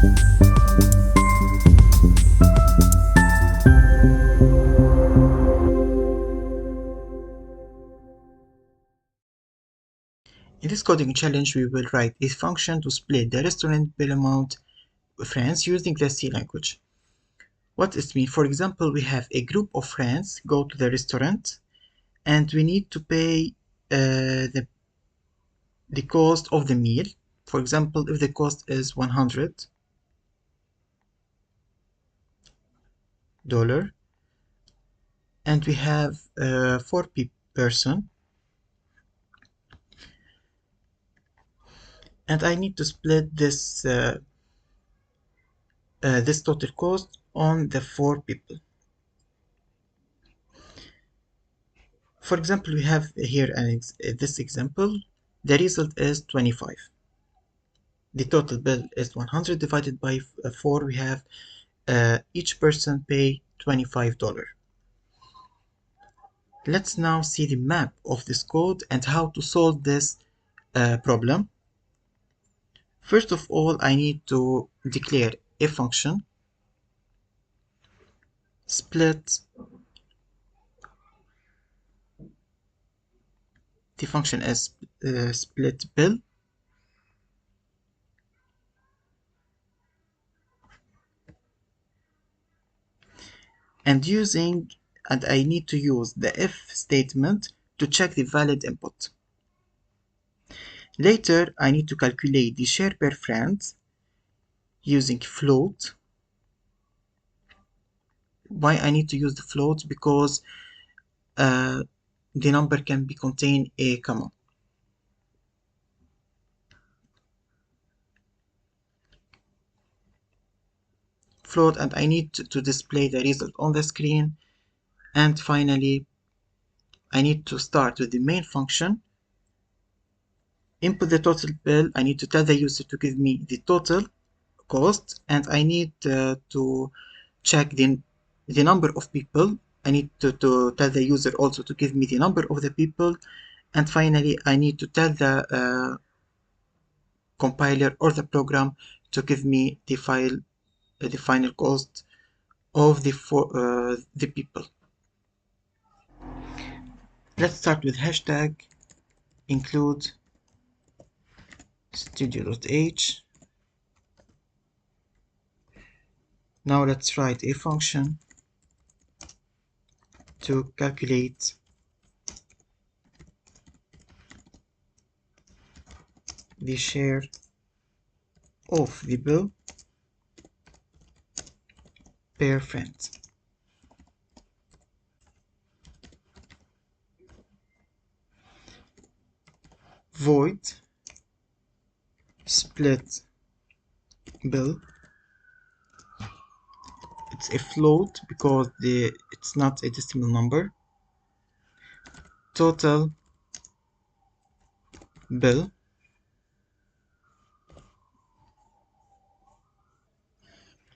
In this coding challenge, we will write a function to split the restaurant bill amount with friends using the C language. What does it mean? For example, we have a group of friends go to the restaurant and we need to pay the cost of the meal. For example, if the cost is $100 and we have 4 person, and I need to split this this total cost on the 4 people. For example, we have here this example. The result is 25. The total bill is 100 divided by 4. We have each person pay $25. Let's now see the map of this code and how to solve this problem. First of all, I need to declare a function split. The function is split bill, and I need to use the if statement to check the valid input. Later, I need to calculate the share per friend using float. Why I need to use the float? Because the number can be contain a comma. Float, and I need to display the result on the screen. And finally, I need to start with the main function, input the total bill. I need to tell the user to give me the total cost, and I need to check the number of people. I need to tell the user also to give me the number of the people, and finally I need to tell the compiler or the program to give me the final cost of the people. Let's start with hashtag include studio.h. Now let's write a function to calculate the share of the bill per friend. Void split bill. It's a float because it's not a decimal number. Total bill.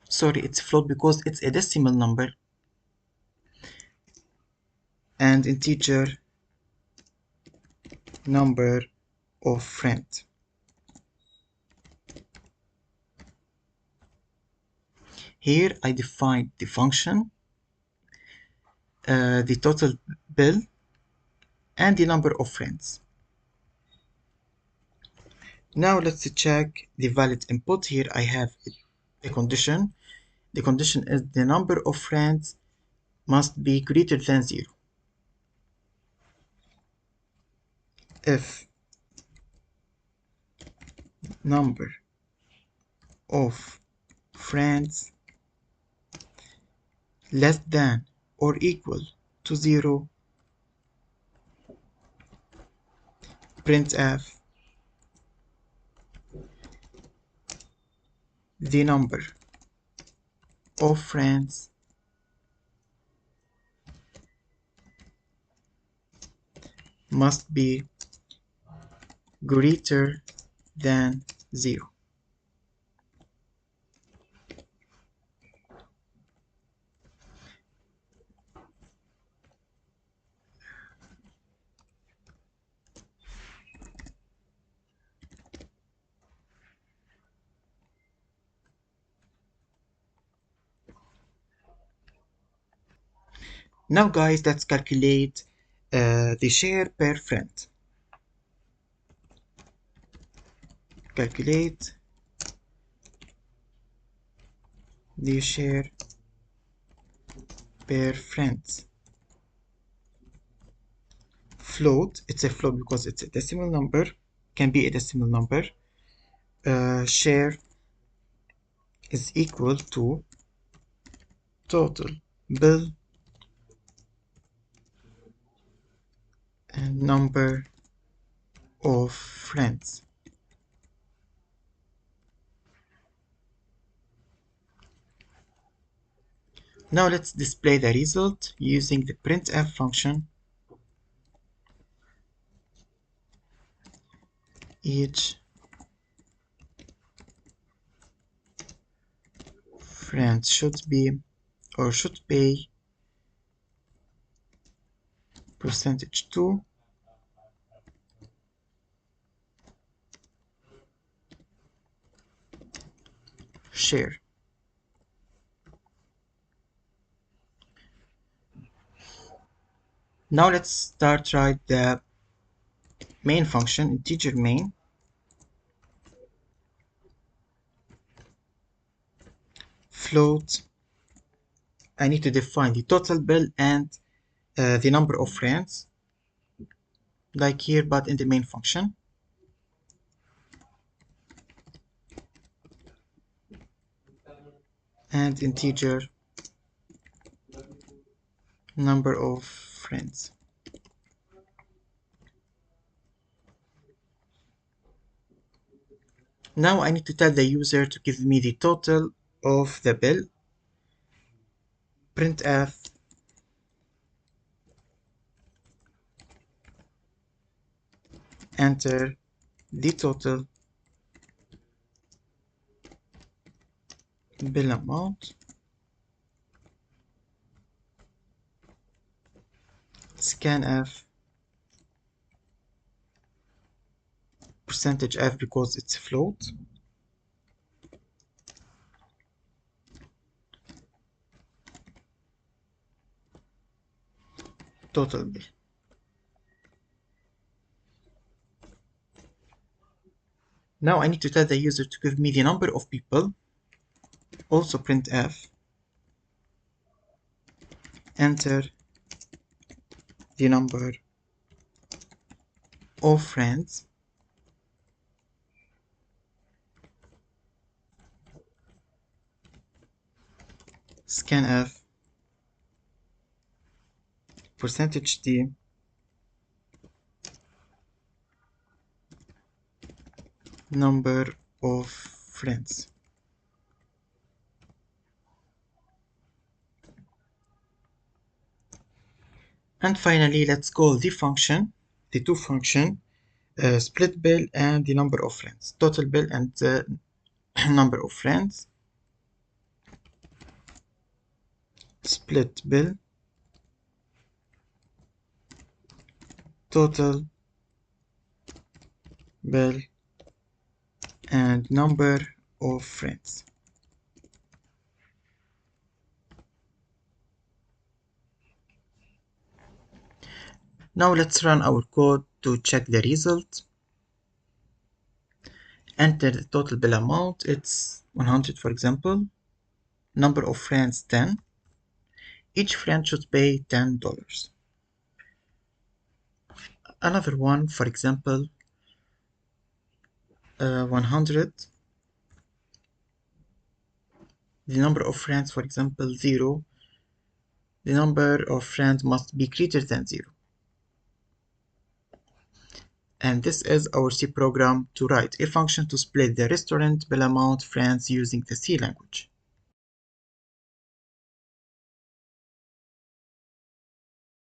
Sorry, it's float because it's a decimal number. And integer number of friends. Here I define the function, the total bill, and the number of friends. Now let's check the valid input. Here I have a condition. The condition is the number of friends must be greater than 0. If number of friends less than or equal to 0, printf the number of friends must be greater than 0. Now guys, let's calculate the share per friend. Calculate the share per friend. Float, it's a float because it's a decimal number, can be a decimal number. Share is equal to total bill and number of friends. Now let's display the result using the printf function. Each friend should be or should pay percentage to share. Now let's start write the main function, integer main. Float, I need to define the total bill and the number of friends, like here, but in the main function. And integer number of friends. Now I need to tell the user to give me the total of the bill. Printf enter the total bill amount. Scanf percentage f because it's float. Total bill. Now I need to tell the user to give me the number of people. Also printf enter the number of friends. Scanf percentage d number of friends. And finally, let's call the function, the two function, split bill and the number of friends, total bill and the number of friends. Split bill, total bill and number of friends. Now let's run our code to check the result. Enter the total bill amount, it's 100 for example. Number of friends 10. Each friend should pay $10. Another one, for example, 100. The number of friends, for example, 0. The number of friends must be greater than 0. And this is our C program to write a function to split the restaurant bill amount friends using the C language.